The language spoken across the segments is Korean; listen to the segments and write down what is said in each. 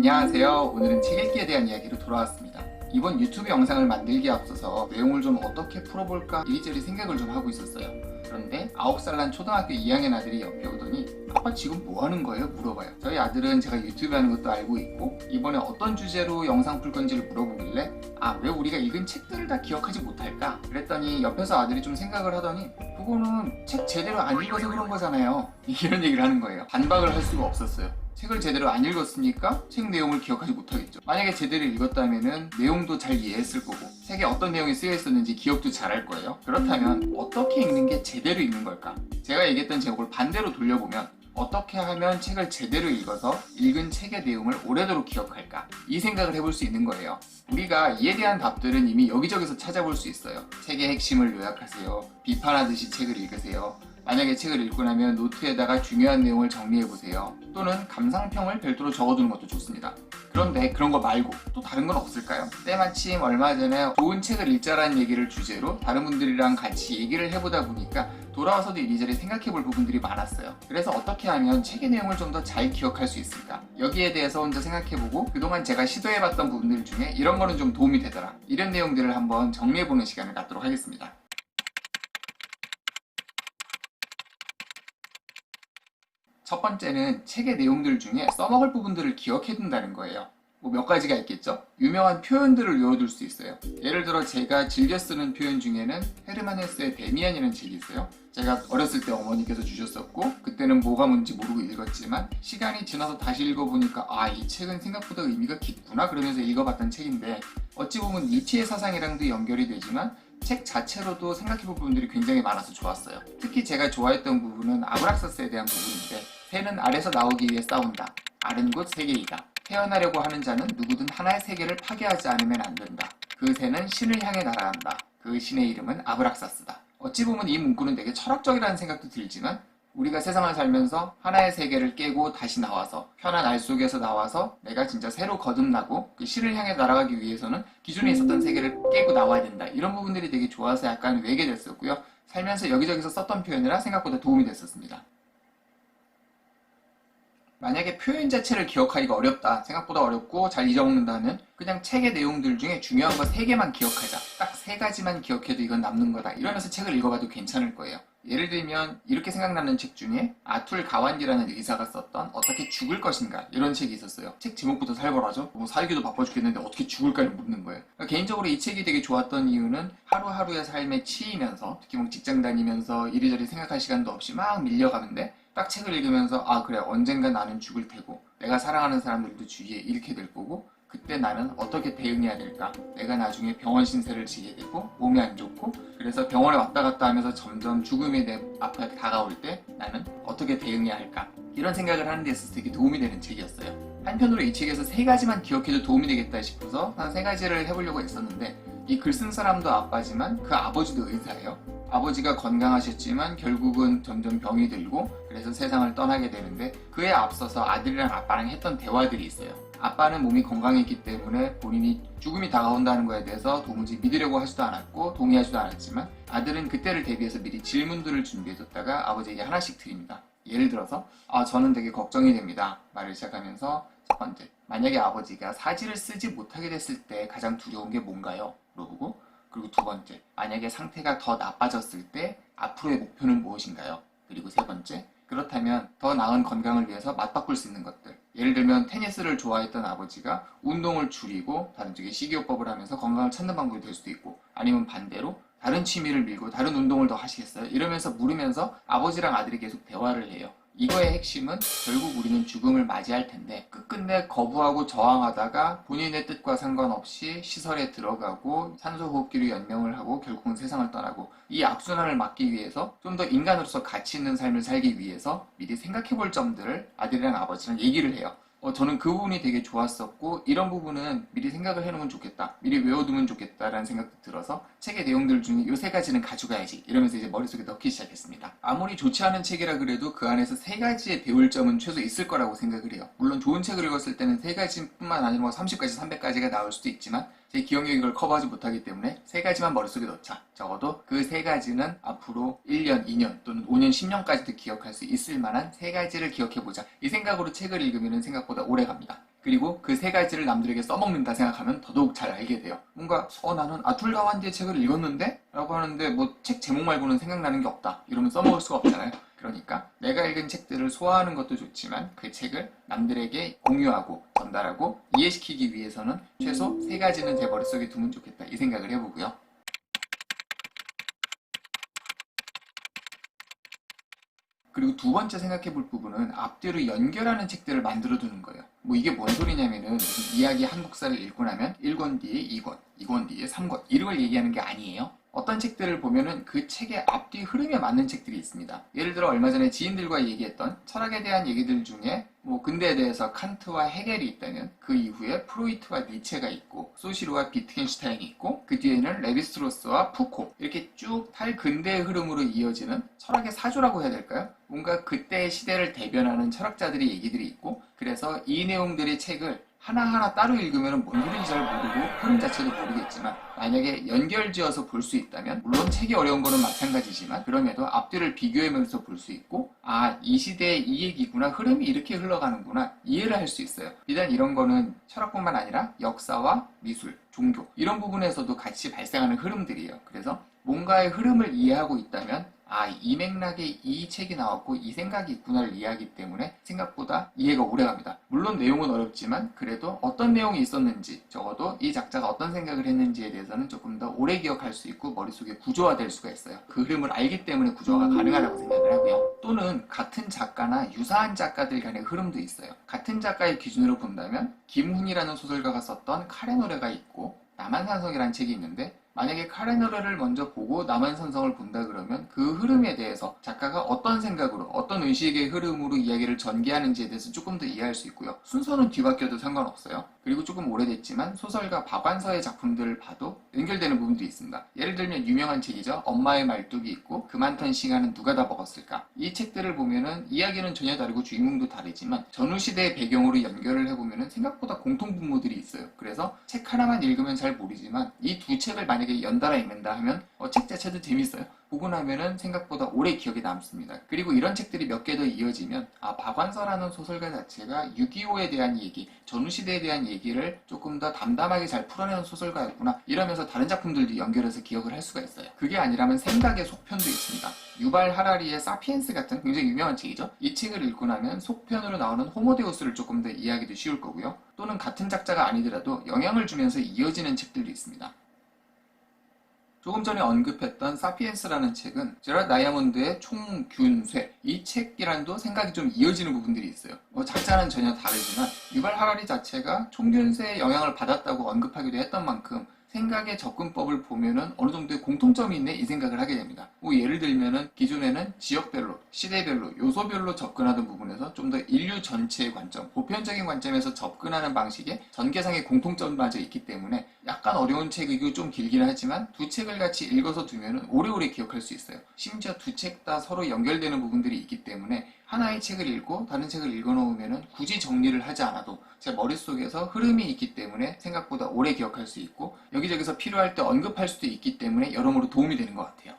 안녕하세요. 오늘은 책 읽기에 대한 이야기로 돌아왔습니다. 이번 유튜브 영상을 만들기에 앞서서 내용을 좀 어떻게 풀어볼까 이리저리 생각을 좀 하고 있었어요. 그런데 9살 난 초등학교 2학년 아들이 옆에 오더니 아빠 지금 뭐 하는 거예요? 물어봐요. 저희 아들은 제가 유튜브 하는 것도 알고 있고 이번에 어떤 주제로 영상 풀 건지를 물어보길래 왜 우리가 읽은 책들을 다 기억하지 못할까? 그랬더니 옆에서 아들이 좀 생각을 하더니 그거는 책 제대로 안 읽어서 그런 거잖아요. 이런 얘기를 하는 거예요. 반박을 할 수가 없었어요. 책을 제대로 안 읽었으니까 책 내용을 기억하지 못하겠죠. 만약에 제대로 읽었다면 내용도 잘 이해했을 거고 책에 어떤 내용이 쓰여 있었는지 기억도 잘 할 거예요. 그렇다면 어떻게 읽는 게 제대로 읽는 걸까? 제가 얘기했던 제목을 반대로 돌려보면 어떻게 하면 책을 제대로 읽어서 읽은 책의 내용을 오래도록 기억할까? 이 생각을 해볼 수 있는 거예요. 우리가 이에 대한 답들은 이미 여기저기서 찾아볼 수 있어요. 책의 핵심을 요약하세요. 비판하듯이 책을 읽으세요. 만약에 책을 읽고 나면 노트에다가 중요한 내용을 정리해보세요. 또는 감상평을 별도로 적어두는 것도 좋습니다. 그런데 그런 거 말고 또 다른 건 없을까요? 때마침 얼마 전에 좋은 책을 읽자라는 얘기를 주제로 다른 분들이랑 같이 얘기를 해보다 보니까 돌아와서도 이리저리 생각해볼 부분들이 많았어요. 그래서 어떻게 하면 책의 내용을 좀 더 잘 기억할 수 있을까? 여기에 대해서 혼자 생각해보고 그동안 제가 시도해봤던 부분들 중에 이런 거는 좀 도움이 되더라. 이런 내용들을 한번 정리해보는 시간을 갖도록 하겠습니다. 첫 번째는 책의 내용들 중에 써먹을 부분들을 기억해둔다는 거예요. 몇 가지가 있겠죠? 유명한 표현들을 외워둘 수 있어요. 예를 들어 제가 즐겨 쓰는 표현 중에는 헤르만 헤세의 데미안이라는 책이 있어요. 제가 어렸을 때 어머니께서 주셨었고 그때는 뭐가 뭔지 모르고 읽었지만 시간이 지나서 다시 읽어보니까 이 책은 생각보다 의미가 깊구나 그러면서 읽어봤던 책인데 어찌 보면 니체의 사상이랑도 연결이 되지만 책 자체로도 생각해볼 부분들이 굉장히 많아서 좋았어요. 특히 제가 좋아했던 부분은 아브락사스에 대한 부분인데 새는 알에서 나오기 위해 싸운다. 알은 곧 세계이다. 태어나려고 하는 자는 누구든 하나의 세계를 파괴하지 않으면 안 된다. 그 새는 신을 향해 날아간다. 그 신의 이름은 아브락사스다. 어찌 보면 이 문구는 되게 철학적이라는 생각도 들지만 우리가 세상을 살면서 하나의 세계를 깨고 다시 나와서 편한 알 속에서 나와서 내가 진짜 새로 거듭나고 그 신을 향해 날아가기 위해서는 기존에 있었던 세계를 깨고 나와야 된다. 이런 부분들이 되게 좋아서 약간 외게 됐었고요. 살면서 여기저기서 썼던 표현이라 생각보다 도움이 됐었습니다. 만약에 표현 자체를 기억하기가 어렵다, 생각보다 어렵고 잘 잊어먹는다면 그냥 책의 내용들 중에 중요한 거 3개만 기억하자. 딱 3가지만 기억해도 이건 남는 거다. 이러면서 책을 읽어봐도 괜찮을 거예요. 예를 들면 이렇게 생각나는 책 중에 아툴 가완디라는 의사가 썼던 어떻게 죽을 것인가 이런 책이 있었어요. 책 제목부터 살벌하죠? 살기도 바빠 죽겠는데 어떻게 죽을까를 묻는 거예요. 개인적으로 이 책이 되게 좋았던 이유는 하루하루의 삶에 치이면서 특히 직장 다니면서 이리저리 생각할 시간도 없이 막 밀려가는데 딱 책을 읽으면서 그래 언젠가 나는 죽을 테고 내가 사랑하는 사람들도 주위에 잃게 될 거고 그때 나는 어떻게 대응해야 될까? 내가 나중에 병원 신세를 지게 되고 몸이 안 좋고 그래서 병원에 왔다 갔다 하면서 점점 죽음이 내 앞에 다가올 때 나는 어떻게 대응해야 할까? 이런 생각을 하는 데 있어서 되게 도움이 되는 책이었어요. 한편으로 이 책에서 3가지만 기억해도 도움이 되겠다 싶어서 한 3가지를 해보려고 했었는데 이 글 쓴 사람도 아빠지만 그 아버지도 의사예요. 아버지가 건강하셨지만 결국은 점점 병이 들고 그래서 세상을 떠나게 되는데 그에 앞서서 아들이랑 아빠랑 했던 대화들이 있어요. 아빠는 몸이 건강했기 때문에 본인이 죽음이 다가온다는 거에 대해서 도무지 믿으려고 하지도 않았고 동의하지도 않았지만 아들은 그때를 대비해서 미리 질문들을 준비해뒀다가 아버지에게 하나씩 드립니다. 예를 들어서 저는 되게 걱정이 됩니다. 말을 시작하면서 첫 번째, 만약에 아버지가 사지를 쓰지 못하게 됐을 때 가장 두려운 게 뭔가요? 물어보고 그리고 두 번째, 만약에 상태가 더 나빠졌을 때 앞으로의 목표는 무엇인가요? 그리고 세 번째, 그렇다면 더 나은 건강을 위해서 맞바꿀 수 있는 것들. 예를 들면 테니스를 좋아했던 아버지가 운동을 줄이고 다른 쪽에 식이요법을 하면서 건강을 찾는 방법이 될 수도 있고 아니면 반대로 다른 취미를 밀고 다른 운동을 더 하시겠어요? 이러면서 물으면서 아버지랑 아들이 계속 대화를 해요. 이거의 핵심은 결국 우리는 죽음을 맞이할 텐데 끝끝내 거부하고 저항하다가 본인의 뜻과 상관없이 시설에 들어가고 산소호흡기로 연명을 하고 결국은 세상을 떠나고 이 악순환을 막기 위해서 좀 더 인간으로서 가치 있는 삶을 살기 위해서 미리 생각해볼 점들을 아들이랑 아버지랑 얘기를 해요. 저는 그 부분이 되게 좋았었고 이런 부분은 미리 생각을 해놓으면 좋겠다, 미리 외워두면 좋겠다라는 생각도 들어서 책의 내용들 중에 이 3가지는 가져가야지 이러면서 이제 머릿속에 넣기 시작했습니다. 아무리 좋지 않은 책이라 그래도 그 안에서 3가지의 배울 점은 최소 있을 거라고 생각을 해요. 물론 좋은 책을 읽었을 때는 3가지뿐만 아니라 30가지, 300가지가 나올 수도 있지만 제 기억력이 이걸 커버하지 못하기 때문에 3가지만 머릿속에 넣자. 적어도 그 3가지는 앞으로 1년, 2년 또는 5년, 10년까지도 기억할 수 있을 만한 3가지를 기억해보자. 이 생각으로 책을 읽으면 생각보다 오래 갑니다. 그리고 그 세 가지를 남들에게 써먹는다 생각하면 더더욱 잘 알게 돼요. 뭔가 나는 아툴 가완디의 책을 읽었는데? 라고 하는데 뭐 책 제목 말고는 생각나는 게 없다. 이러면 써먹을 수가 없잖아요. 그러니까 내가 읽은 책들을 소화하는 것도 좋지만 그 책을 남들에게 공유하고 전달하고 이해시키기 위해서는 최소 세 가지는 제 머릿속에 두면 좋겠다. 이 생각을 해보고요. 그리고 두 번째 생각해 볼 부분은 앞뒤로 연결하는 책들을 만들어 두는 거예요. 뭐 이게 뭔 소리냐면은 무슨 이야기 한국사를 읽고 나면 1권 뒤에 2권, 2권 뒤에 3권 이런 걸 얘기하는 게 아니에요. 어떤 책들을 보면은 그 책의 앞뒤 흐름에 맞는 책들이 있습니다. 예를 들어 얼마 전에 지인들과 얘기했던 철학에 대한 얘기들 중에 뭐 근대에 대해서 칸트와 헤겔이 있다면 그 이후에 프로이트와 니체가 있고 소시르와 비트겐슈타인이 있고 그 뒤에는 레비스트로스와 푸코 이렇게 쭉 탈근대의 흐름으로 이어지는 철학의 사조라고 해야 될까요? 뭔가 그때의 시대를 대변하는 철학자들의 얘기들이 있고 그래서 이 내용들의 책을 하나하나 따로 읽으면 뭔 소리인지 잘 모르고 흐름 자체도 모르겠지만 만약에 연결지어서 볼 수 있다면 물론 책이 어려운 거는 마찬가지지만 그럼에도 앞뒤를 비교하면서 볼 수 있고 이 시대의 이 얘기구나 흐름이 이렇게 흘러가는구나 이해를 할 수 있어요. 비단 이런 거는 철학뿐만 아니라 역사와 미술, 종교 이런 부분에서도 같이 발생하는 흐름들이에요. 그래서 뭔가의 흐름을 이해하고 있다면 이 맥락에 이 책이 나왔고 이 생각이 있구나를 이해하기 때문에 생각보다 이해가 오래갑니다. 물론 내용은 어렵지만 그래도 어떤 내용이 있었는지 적어도 이 작자가 어떤 생각을 했는지에 대해서는 조금 더 오래 기억할 수 있고 머릿속에 구조화될 수가 있어요. 그 흐름을 알기 때문에 구조화가 가능하다고 생각을 하고요. 또는 같은 작가나 유사한 작가들 간의 흐름도 있어요. 같은 작가의 기준으로 본다면 김훈이라는 소설가가 썼던 칼의 노래가 있고 남한산성이라는 책이 있는데 만약에 칼의 노래를 먼저 보고 남한산성을 본다 그러면 그 흐름에 대해서 작가가 어떤 생각으로 어떤 의식의 흐름으로 이야기를 전개하는지에 대해서 조금 더 이해할 수 있고요. 순서는 뒤바뀌어도 상관없어요. 그리고 조금 오래됐지만 소설가 박완서의 작품들을 봐도 연결되는 부분도 있습니다. 예를 들면 유명한 책이죠. 엄마의 말뚝이 있고 그 많던 시간은 누가 다 먹었을까. 이 책들을 보면은 이야기는 전혀 다르고 주인공도 다르지만 전후시대의 배경으로 연결을 해보면은 생각보다 공통분모들이 있어요. 그래서 책 하나만 읽으면 잘 모르지만 이 두 책을 만약에 연달아 읽는다 하면 책 자체도 재밌어요. 보고 나면은 생각보다 오래 기억에 남습니다. 그리고 이런 책들이 몇 개 더 이어지면 박완서라는 소설가 자체가 6.25에 대한 얘기, 전후시대에 대한 얘기를 조금 더 담담하게 잘 풀어내는 소설가였구나 이러면서 다른 작품들도 연결해서 기억을 할 수가 있어요. 그게 아니라면 생각의 속편도 있습니다. 유발 하라리의 사피엔스 같은 굉장히 유명한 책이죠. 이 책을 읽고 나면 속편으로 나오는 호모데우스를 조금 더 이해하기도 쉬울 거고요. 또는 같은 작자가 아니더라도 영향을 주면서 이어지는 책들도 있습니다. 조금 전에 언급했던 사피엔스라는 책은 제라드 다이아몬드의 총균쇠 이 책이랑도 생각이 좀 이어지는 부분들이 있어요. 작자는 전혀 다르지만 유발 하라리 자체가 총균쇠의 영향을 받았다고 언급하기도 했던 만큼 생각의 접근법을 보면은 어느 정도의 공통점이 있네 이 생각을 하게 됩니다. 예를 들면은 기존에는 지역별로, 시대별로, 요소별로 접근하던 부분에서 좀 더 인류 전체의 관점, 보편적인 관점에서 접근하는 방식에 전개상의 공통점마저 있기 때문에 약간 어려운 책이고 좀 길긴 하지만 두 책을 같이 읽어서 두면은 오래오래 기억할 수 있어요. 심지어 두 책 다 서로 연결되는 부분들이 있기 때문에 하나의 책을 읽고 다른 책을 읽어놓으면 굳이 정리를 하지 않아도 제 머릿속에서 흐름이 있기 때문에 생각보다 오래 기억할 수 있고 여기저기서 필요할 때 언급할 수도 있기 때문에 여러모로 도움이 되는 것 같아요.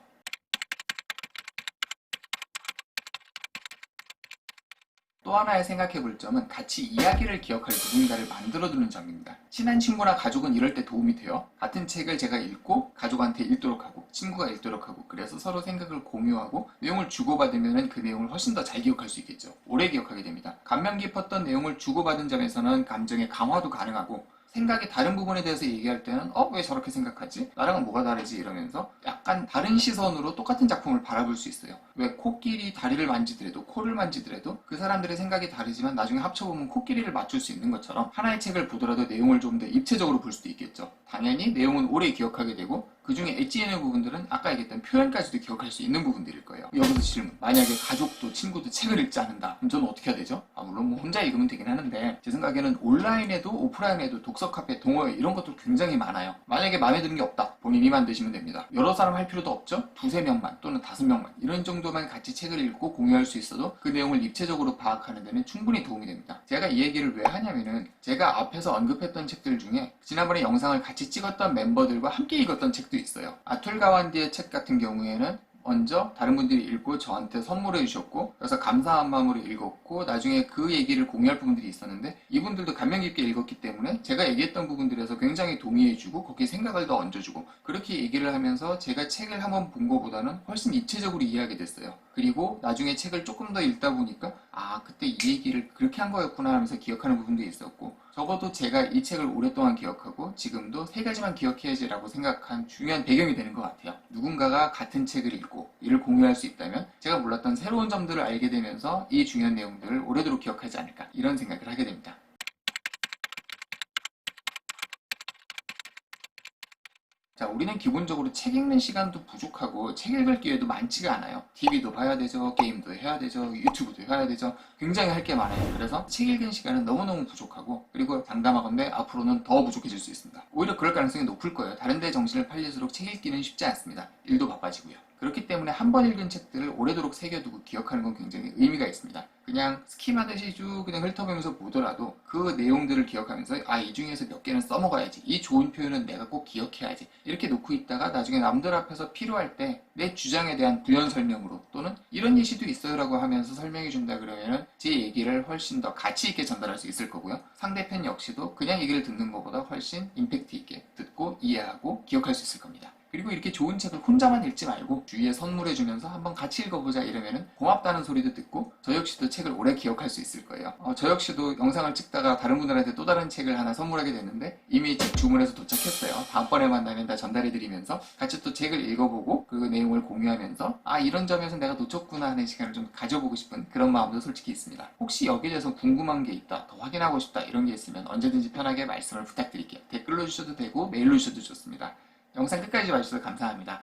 또 하나의 생각해 볼 점은 같이 이야기를 기억할 누군가를 만들어두는 점입니다. 친한 친구나 가족은 이럴 때 도움이 돼요. 같은 책을 제가 읽고 가족한테 읽도록 하고 친구가 읽도록 하고 그래서 서로 생각을 공유하고 내용을 주고받으면 그 내용을 훨씬 더 잘 기억할 수 있겠죠. 오래 기억하게 됩니다. 감명 깊었던 내용을 주고받은 점에서는 감정의 강화도 가능하고 생각이 다른 부분에 대해서 얘기할 때는 왜 저렇게 생각하지? 나랑은 뭐가 다르지? 이러면서 약간 다른 시선으로 똑같은 작품을 바라볼 수 있어요. 왜 코끼리 다리를 만지더라도 코를 만지더라도 그 사람들의 생각이 다르지만 나중에 합쳐보면 코끼리를 맞출 수 있는 것처럼 하나의 책을 보더라도 내용을 좀 더 입체적으로 볼 수도 있겠죠. 당연히 내용은 오래 기억하게 되고 그 중에 엣지 있는 부분들은 아까 얘기했던 표현까지도 기억할 수 있는 부분들일 거예요. 여기서 질문. 만약에 가족도 친구도 책을 읽지 않는다. 그럼 저는 어떻게 해야 되죠? 물론 뭐 혼자 읽으면 되긴 하는데 제 생각에는 온라인에도 오프라인에도 독서 카페, 동호회 이런 것도 굉장히 많아요. 만약에 마음에 드는 게 없다. 본인이 만드시면 됩니다. 여러 사람 할 필요도 없죠? 두세 명만 또는 5명만 이런 정도만 같이 책을 읽고 공유할 수 있어도 그 내용을 입체적으로 파악하는 데는 충분히 도움이 됩니다. 제가 이 얘기를 왜 하냐면은 제가 앞에서 언급했던 책들 중에 지난번에 영상을 같이 찍었던 멤버들과 함께 읽었던 책도 있어요. 아툴 가완디의 책 같은 경우에는 먼저 다른 분들이 읽고 저한테 선물해 주셨고, 그래서 감사한 마음으로 읽었고, 나중에 그 얘기를 공유할 부분들이 있었는데 이분들도 감명 깊게 읽었기 때문에 제가 얘기했던 부분들에서 굉장히 동의해 주고 거기에 생각을 더 얹어주고, 그렇게 얘기를 하면서 제가 책을 한번 본 것보다는 훨씬 입체적으로 이해하게 됐어요. 그리고 나중에 책을 조금 더 읽다 보니까 그때 이 얘기를 그렇게 한 거였구나 하면서 기억하는 부분도 있었고, 적어도 제가 이 책을 오랫동안 기억하고 지금도 세 가지만 기억해야지라고 생각한 중요한 배경이 되는 것 같아요. 누군가가 같은 책을 읽고 이를 공유할 수 있다면 제가 몰랐던 새로운 점들을 알게 되면서 이 중요한 내용들을 오래도록 기억하지 않을까, 이런 생각을 하게 됩니다. 자, 우리는 기본적으로 책 읽는 시간도 부족하고 책 읽을 기회도 많지가 않아요. TV도 봐야 되죠, 게임도 해야 되죠, 유튜브도 해야 되죠. 굉장히 할 게 많아요. 그래서 책 읽는 시간은 너무너무 부족하고, 그리고 장담하건대 앞으로는 더 부족해질 수 있습니다. 오히려 그럴 가능성이 높을 거예요. 다른 데 정신을 팔릴수록 책 읽기는 쉽지 않습니다. 일도 바빠지고요. 그렇기 때문에 한 번 읽은 책들을 오래도록 새겨두고 기억하는 건 굉장히 의미가 있습니다. 그냥 스kim하듯이 쭉 그냥 훑어보면서 보더라도 그 내용들을 기억하면서 이 중에서 몇 개는 써먹어야지, 이 좋은 표현은 내가 꼭 기억해야지, 이렇게 놓고 있다가 나중에 남들 앞에서 필요할 때 내 주장에 대한 부연 설명으로, 또는 이런 예시도 있어요 라고 하면서 설명해 준다 그러면은 제 얘기를 훨씬 더 가치 있게 전달할 수 있을 거고요. 상대편 역시도 그냥 얘기를 듣는 것보다 훨씬 임팩트 있게 듣고 이해하고 기억할 수 있을 겁니다. 그리고 이렇게 좋은 책을 혼자만 읽지 말고 주위에 선물해주면서 한번 같이 읽어보자 이러면은 고맙다는 소리도 듣고 저 역시도 책을 오래 기억할 수 있을 거예요. 저 역시도 영상을 찍다가 다른 분들한테 또 다른 책을 하나 선물하게 됐는데 이미 책 주문해서 도착했어요. 다음번에 만나면 다 전달해드리면서 같이 또 책을 읽어보고 그 내용을 공유하면서 이런 점에서 내가 놓쳤구나 하는 시간을 좀 가져보고 싶은 그런 마음도 솔직히 있습니다. 혹시 여기에 대해서 궁금한 게 있다, 더 확인하고 싶다 이런 게 있으면 언제든지 편하게 말씀을 부탁드릴게요. 댓글로 주셔도 되고 메일로 주셔도 좋습니다. 영상 끝까지 봐주셔서 감사합니다.